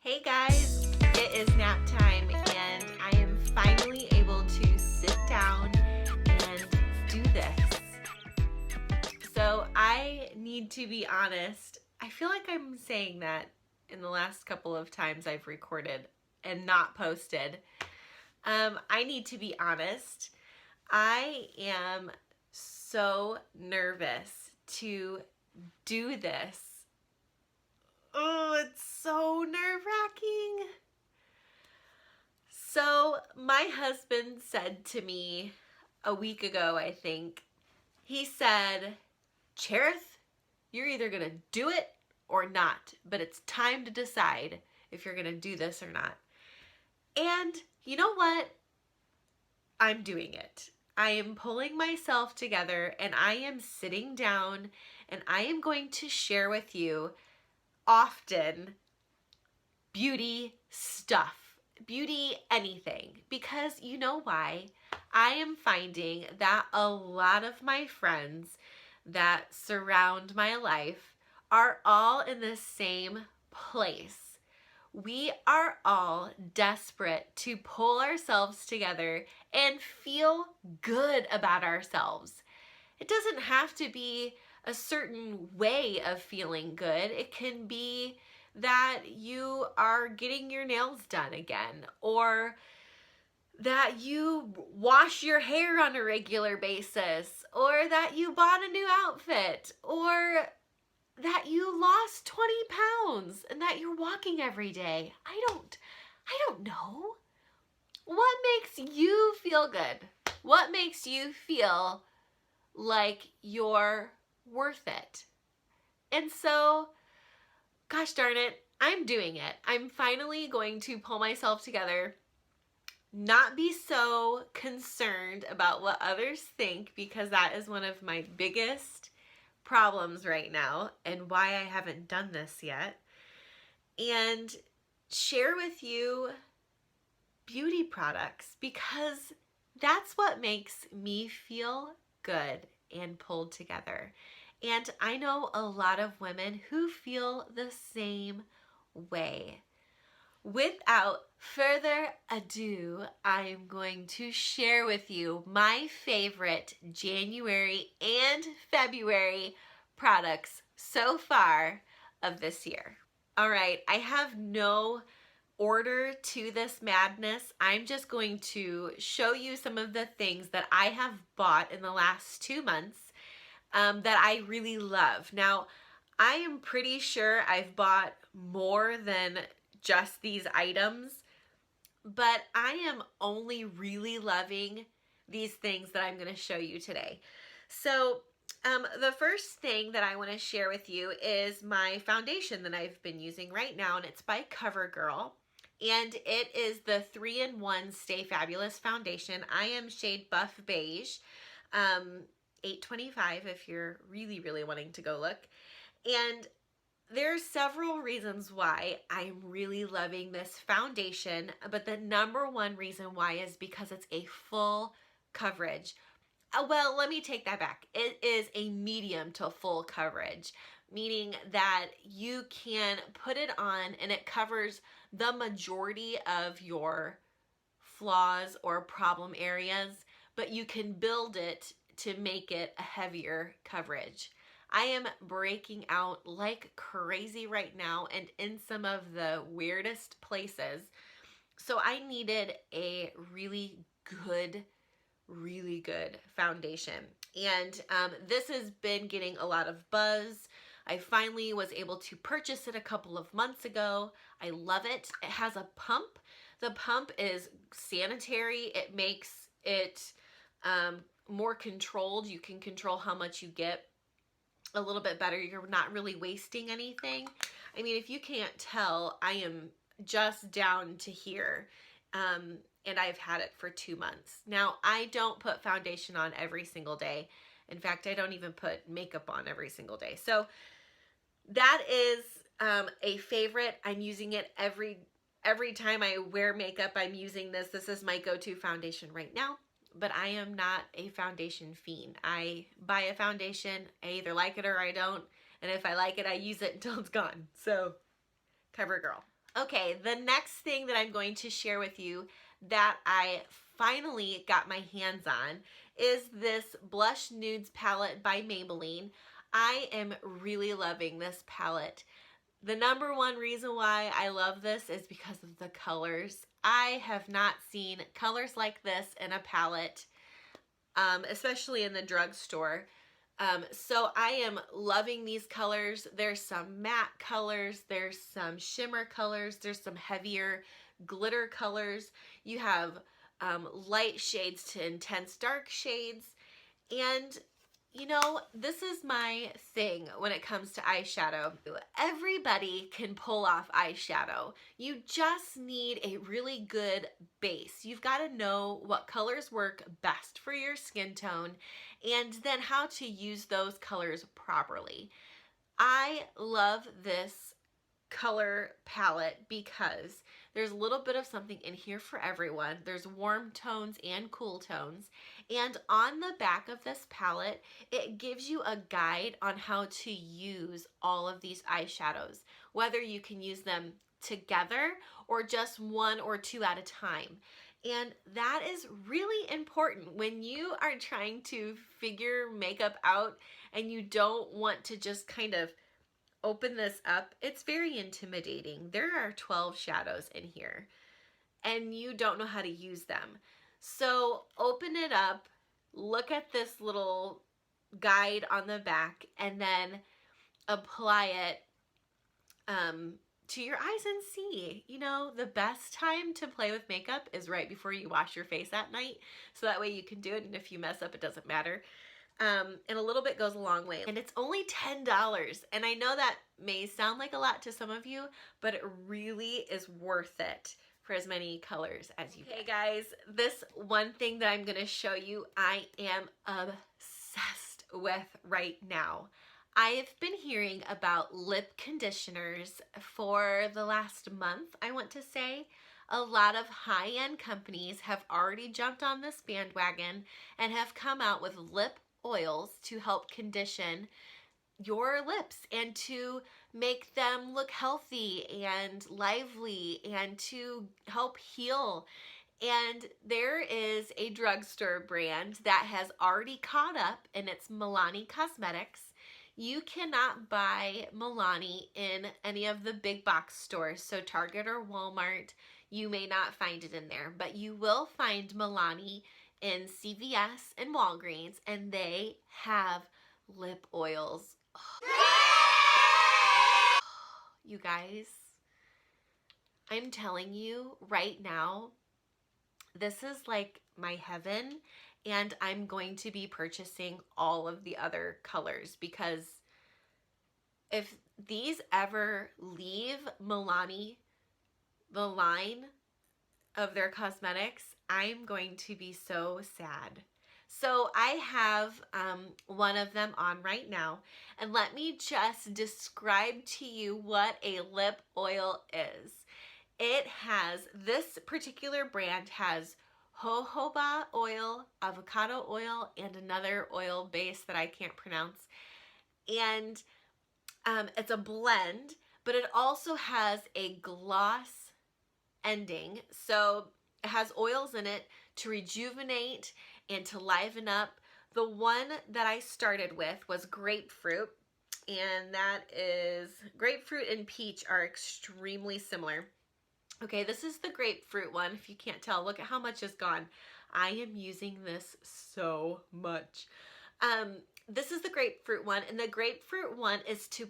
Hey guys, it is nap time and I am finally able to sit down and do this. So I need to be honest, I feel like I'm saying that in the last couple of times I've recorded and not posted. I need to be honest, I am so nervous to do this. Oh, it's so nerve-wracking. So my husband said to me a week ago, I think, he said, Cherith, you're either going to do it or not, but it's time to decide if you're going to do this or not. And you know what? I'm doing it. I am pulling myself together and I am sitting down and I am going to share with you often beauty stuff, beauty anything, because you know why? I am finding that a lot of my friends that surround my life are all in the same place. We are all desperate to pull ourselves together and feel good about ourselves. It doesn't have to be a certain way of feeling good. It can be that you are getting your nails done again, or that you wash your hair on a regular basis, or that you bought a new outfit, or that you lost 20 pounds and that you're walking every day. I don't know. What makes you feel good? What makes you feel like you're worth it? And so, gosh darn it, I'm doing it. I'm finally going to pull myself together, not be so concerned about what others think, because that is one of my biggest problems right now and why I haven't done this yet, and share with you beauty products, because that's what makes me feel good and pulled together. And I know a lot of women who feel the same way. Without further ado, I'm going to share with you my favorite January and February products so far of this year. All right, I have no order to this madness. I'm just going to show you some of the things that I have bought in the last 2 months that I really love. Now, I am pretty sure I've bought more than just these items, but I am only really loving these things that I'm going to show you today. So the first thing that I want to share with you is my foundation that I've been using right now, and it's by CoverGirl, and it is the 3-in-1 Stay Fabulous foundation. I am shade Buff Beige, 825 if you're really wanting to go look. And there's several reasons why I'm really loving this foundation, but the number one reason why is because it's a full coverage. Well, let me take that back. It is a medium to full coverage, meaning that you can put it on and it covers the majority of your flaws or problem areas, but you can build it to make it a heavier coverage. I am breaking out like crazy right now and in some of the weirdest places. So I needed a really good foundation. And this has been getting a lot of buzz. I finally was able to purchase it a couple of months ago. I love it. It has a pump. The pump is sanitary. It makes it more controlled. You can control how much you get a little bit better. You're not really wasting anything. I mean, if you can't tell, I am just down to here. And I've had it for 2 months. Now, I don't put foundation on every single day. In fact, I don't even put makeup on every single day. So that is a favorite. I'm using it every time I wear makeup. I'm using this. This is my go-to foundation right now. But I am not a foundation fiend. I buy a foundation, I either like it or I don't, and if I like it, I use it until it's gone. So, CoverGirl. Okay, the next thing that I'm going to share with you that I finally got my hands on is this Blush Nudes palette by Maybelline. I am really loving this palette. The number one reason why I love this is because of the colors. I have not seen colors like this in a palette, especially in the drugstore. So I am loving these colors. There's some matte colors, there's some shimmer colors, there's some heavier glitter colors. You have light shades to intense dark shades. And you know, this is my thing when it comes to eyeshadow. Everybody can pull off eyeshadow. You just need a really good base. You've got to know what colors work best for your skin tone and then how to use those colors properly. I love this color palette because there's a little bit of something in here for everyone. There's warm tones and cool tones. And on the back of this palette, it gives you a guide on how to use all of these eyeshadows, whether you can use them together or just one or two at a time. And that is really important when you are trying to figure makeup out and you don't want to just kind of open this up. It's very intimidating. There are 12 shadows in here and you don't know how to use them. So open it up, look at this little guide on the back, and then apply it to your eyes and see. You know, the best time to play with makeup is right before you wash your face at night. So that way you can do it, and if you mess up, it doesn't matter. And a little bit goes a long way. And it's only $10. And I know that may sound like a lot to some of you, but it really is worth it for as many colors as you get. Okay guys, this one thing that I'm gonna show you, I am obsessed with right now. I have been hearing about lip conditioners for the last month, I want to say. A lot of high-end companies have already jumped on this bandwagon and have come out with lip oils to help condition your lips and to make them look healthy and lively and to help heal. And there is a drugstore brand that has already caught up, and it's Milani Cosmetics. You cannot buy Milani in any of the big box stores, so Target or Walmart, you may not find it in there, but you will find Milani in CVS and Walgreens, and they have lip oils. You guys, I'm telling you right now, this is like my heaven, and I'm going to be purchasing all of the other colors because if these ever leave Milani, the line of their cosmetics, I'm going to be so sad. So I have one of them on right now, and let me just describe to you what a lip oil is. It has, this particular brand has jojoba oil, avocado oil, and another oil base that I can't pronounce. And it's a blend, but it also has a gloss ending. So it has oils in it to rejuvenate and to liven up. The one that I started with was grapefruit, and that is grapefruit and peach are extremely similar. Okay, this is the grapefruit one. If you can't tell, look at how much is gone. I am using this so much. This is the grapefruit one, and the grapefruit one is to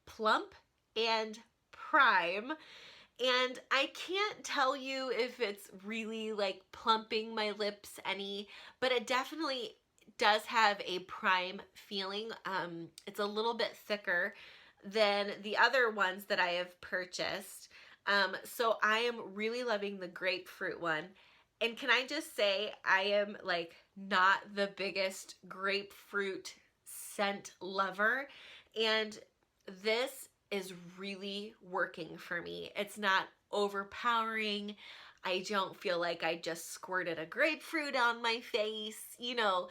plump and prime. And I can't tell you if it's really like plumping my lips any, but it definitely does have a prime feeling. It's a little bit thicker than the other ones that I have purchased. So I am really loving the grapefruit one. And can I just say, I am like not the biggest grapefruit scent lover, and this is really working for me. It's not overpowering. I don't feel like I just squirted a grapefruit on my face. You know,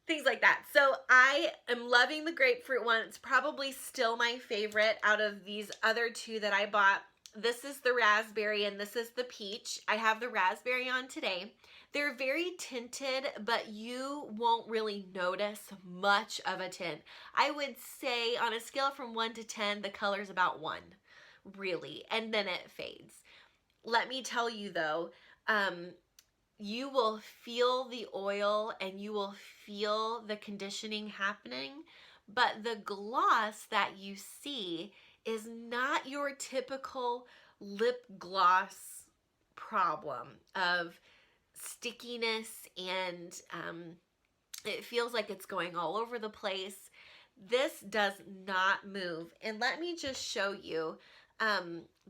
things like that. So I am loving the grapefruit one. It's probably still my favorite out of these other two that I bought. This is the raspberry and this is the peach. I have the raspberry on today. They're very tinted, but you won't really notice much of a tint. I would say on a scale from 1 to 10, the color's about 1, really, and then it fades. Let me tell you though, you will feel the oil and you will feel the conditioning happening, but the gloss that you see is not your typical lip gloss problem of stickiness and it feels like it's going all over the place. This does not move. And let me just show you,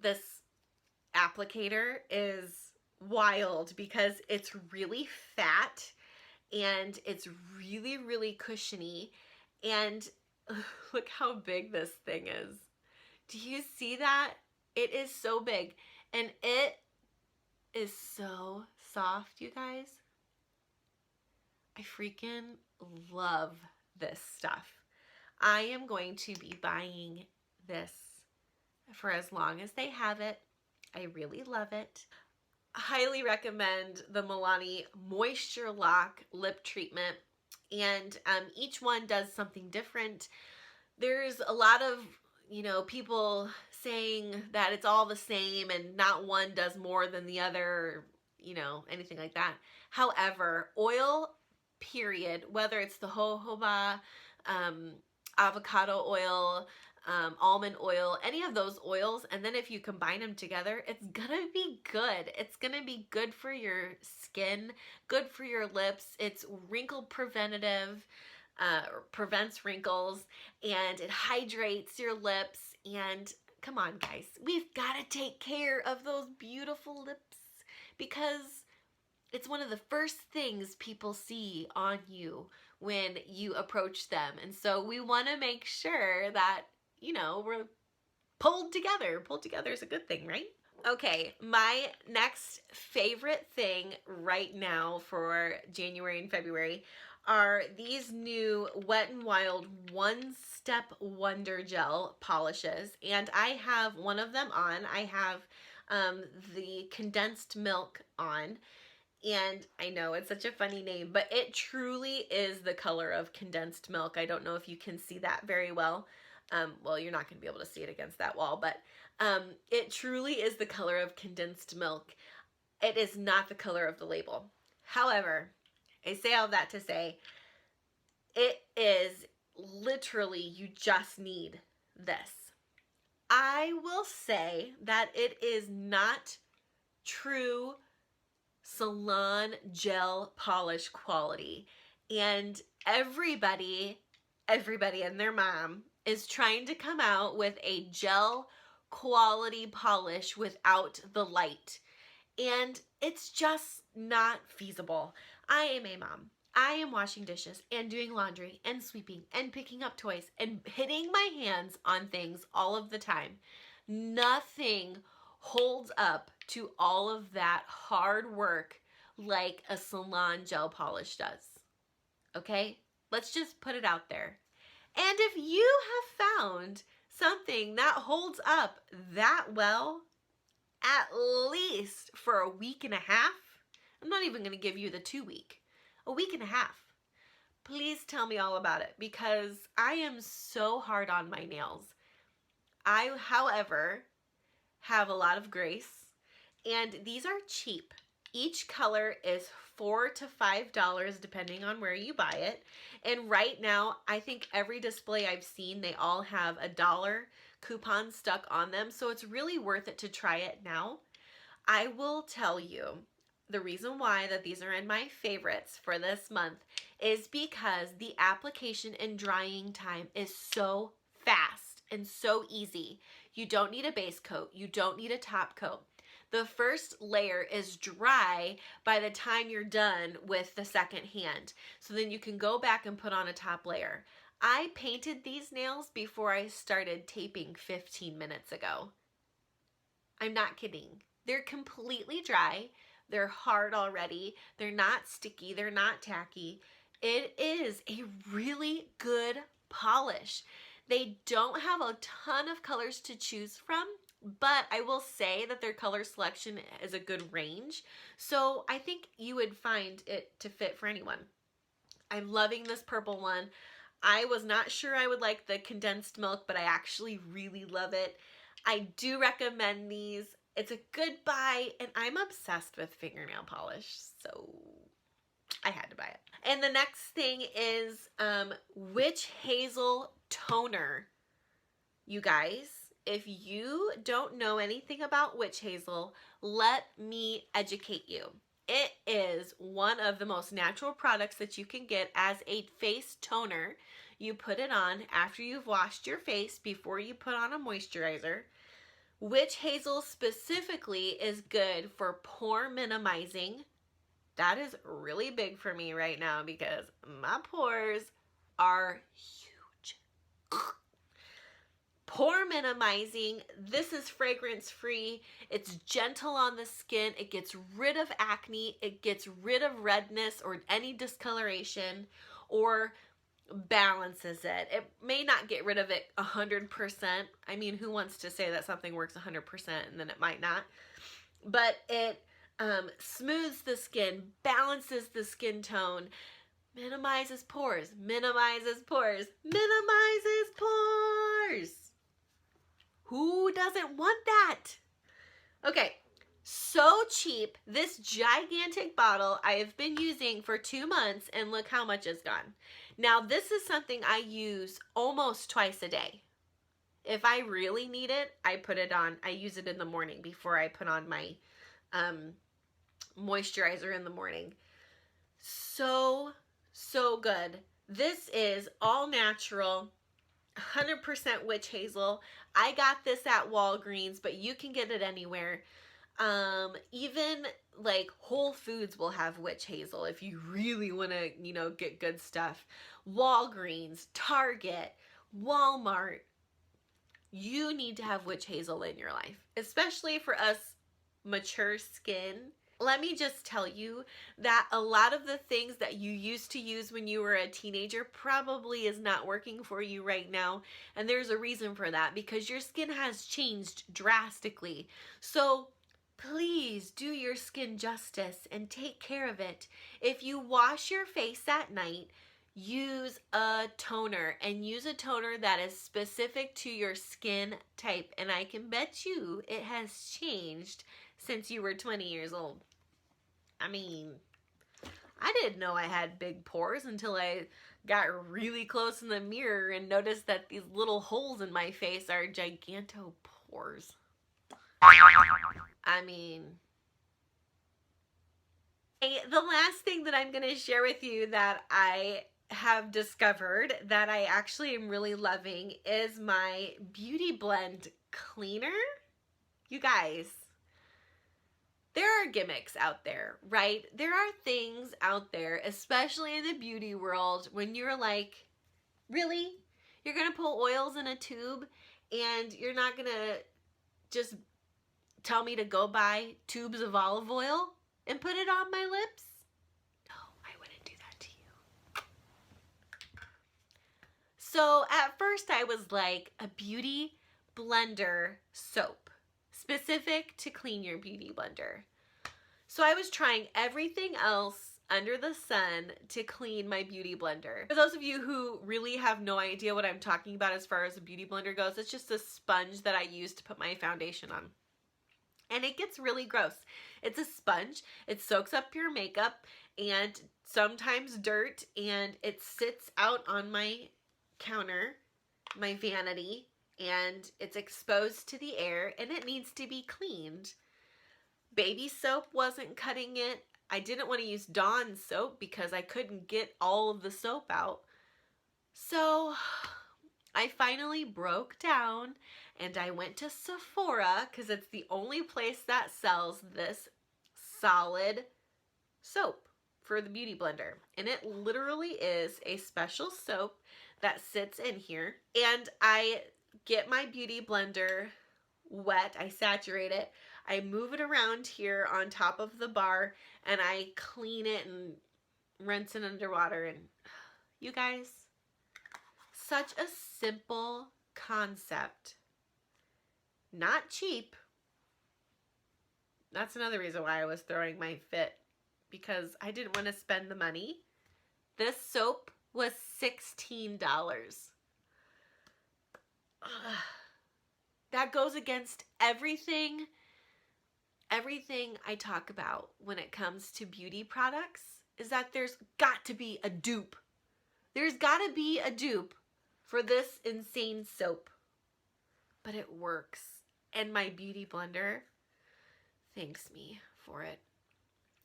this applicator is wild because it's really fat and it's really, really cushiony. And look how big this thing is. Do you see that? It is so big and it is so soft, you guys. I freaking love this stuff. I am going to be buying this for as long as they have it. I really love it. I highly recommend the Milani Moisture Lock Lip Treatment. And each one does something different. There's a lot of, you know, people saying that it's all the same and not one does more than the other, you know, anything like that. However, oil, period, whether it's the jojoba, avocado oil, almond oil, any of those oils, and then if you combine them together, it's gonna be good. It's gonna be good for your skin, good for your lips. It's wrinkle preventative, prevents wrinkles, and it hydrates your lips. And come on, guys, we've got to take care of those beautiful lips because it's one of the first things people see on you when you approach them. And so we want to make sure that, you know, we're pulled together. Pulled together is a good thing, right? Okay, my next favorite thing right now for January and February are these new Wet n Wild One Step Wonder Gel polishes. And I have one of them on. I have the condensed milk on. And I know it's such a funny name, but it truly is the color of condensed milk. I don't know if you can see that very well. Well, you're not going to be able to see it against that wall, but it truly is the color of condensed milk. It is not the color of the label. However, I say all that to say, it is literally, you just need this. I will say that it is not true salon gel polish quality. And everybody and their mom is trying to come out with a gel quality polish without the light. And it's just not feasible. I am a mom. I am washing dishes and doing laundry and sweeping and picking up toys and hitting my hands on things all of the time. Nothing holds up to all of that hard work like a salon gel polish does. Okay? Let's just put it out there. And if you have found something that holds up that well, at least for a week and a half, I'm not even going to give you the 2 week, a week and a half, please tell me all about it because I am so hard on my nails. I, however, have a lot of grace and these are cheap. Each color is $4 to $5 depending on where you buy it. And right now, I think every display I've seen, they all have a $1 coupon stuck on them. So it's really worth it to try it now. I will tell you the reason why that these are in my favorites for this month is because the application and drying time is so fast and so easy. You don't need a base coat. You don't need a top coat. The first layer is dry by the time you're done with the second hand. So then you can go back and put on a top layer. I painted these nails before I started taping 15 minutes ago. I'm not kidding. They're completely dry. They're hard already. They're not sticky. They're not tacky. It is a really good polish. They don't have a ton of colors to choose from, but I will say that their color selection is a good range. So I think you would find it to fit for anyone. I'm loving this purple one. I was not sure I would like the condensed milk, but I actually really love it. I do recommend these. It's a good buy, and I'm obsessed with fingernail polish, so I had to buy it. And the next thing is Witch Hazel Toner. You guys, if you don't know anything about witch hazel, let me educate you. It is one of the most natural products that you can get as a face toner. You put it on after you've washed your face before you put on a moisturizer. Witch hazel specifically is good for pore minimizing. That is really big for me right now because my pores are huge. Pore minimizing. This is fragrance free. It's gentle on the skin. It gets rid of acne. It gets rid of redness or any discoloration, or balances it. It may not get rid of it 100%. I mean, who wants to say that something works 100% and then it might not? But it smooths the skin, balances the skin tone, minimizes pores, minimizes pores, minimizes pores. Who doesn't want that? Okay, so cheap. This gigantic bottle I have been using for 2 months, and look how much is gone. Now, this is something I use almost twice a day. If I really need it, I put it on. I use it in the morning before I put on my moisturizer in the morning. So good. This is all natural, 100% witch hazel. I got this at Walgreens, but you can get it anywhere. Even like Whole Foods will have witch hazel if you really want to, get good stuff. Walgreens, Target, Walmart. You need to have witch hazel in your life, especially for us mature skin. Let me just tell you that a lot of the things that you used to use when you were a teenager probably is not working for you right now. And there's a reason for that, because your skin has changed drastically. So please do your skin justice and take care of it. If you wash your face at night, use a toner, and use a toner that is specific to your skin type. And I can bet you it has changed since you were 20 years old. I mean, I didn't know I had big pores until I got really close in the mirror and noticed that these little holes in my face are gigantopores. I mean, the last thing that I'm going to share with you that I have discovered that I actually am really loving is my Beauty Blend cleaner. You guys, there are gimmicks out there, right? There are things out there, especially in the beauty world, when you're like, really? You're going to pull oils in a tube and you're not going to just tell me to go buy tubes of olive oil and put it on my lips? No, I wouldn't do that to you. So at first I was like, a beauty blender soap, specific to clean your beauty blender. So I was trying everything else under the sun to clean my beauty blender. For those of you who really have no idea what I'm talking about as far as a beauty blender goes, it's just a sponge that I use to put my foundation on. And it gets really gross. It's a sponge. It soaks up your makeup and sometimes dirt, and it sits out on my counter, my vanity, and it's exposed to the air, and it needs to be cleaned. Baby soap wasn't cutting it. I didn't want to use Dawn soap because I couldn't get all of the soap out. So I finally broke down and I went to Sephora because it's the only place that sells this solid soap for the beauty blender. And it literally is a special soap that sits in here. And I get my beauty blender wet, I saturate it, I move it around here on top of the bar, and I clean it and rinse it underwater, and you guys. Such a simple concept. Not cheap. That's another reason why I was throwing my fit, because I didn't want to spend the money. This soap was $16. Ugh. That goes against everything I talk about when it comes to beauty products, is that there's got to be a dupe. There's got to be a dupe for this insane soap. But it works. And my beauty blender thanks me for it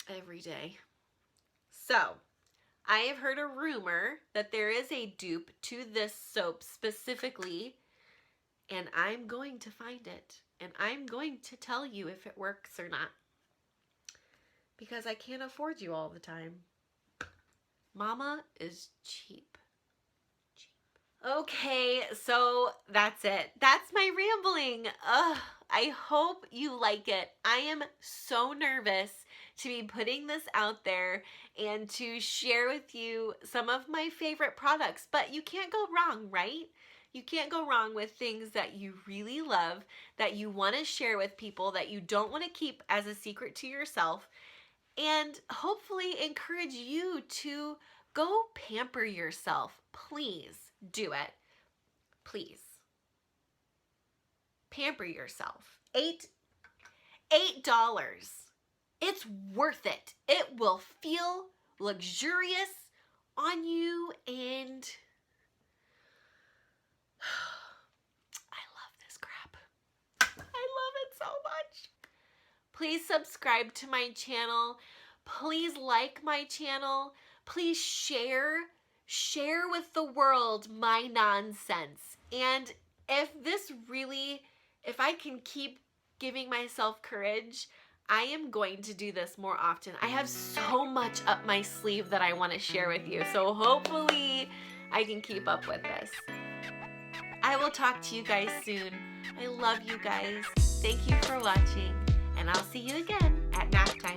every day. So, I have heard a rumor that there is a dupe to this soap specifically, and I'm going to find it. And I'm going to tell you if it works or not, because I can't afford you all the time. Mama is cheap. Okay, so that's it. That's my rambling. Ugh, I hope you like it. I am so nervous to be putting this out there and to share with you some of my favorite products, but you can't go wrong, right? You can't go wrong with things that you really love, that you want to share with people, that you don't want to keep as a secret to yourself, and hopefully encourage you to go pamper yourself. Please do it. Please. Pamper yourself. $8. It's worth it. It will feel luxurious on you, and I love this crap. I love it so much. Please subscribe to my channel. Please like my channel. Please share with the world my nonsense. And if I can keep giving myself courage, I am going to do this more often. I have so much up my sleeve that I want to share with you. So hopefully I can keep up with this. I will talk to you guys soon. I love you guys. Thank you for watching, and I'll see you again at Naptime.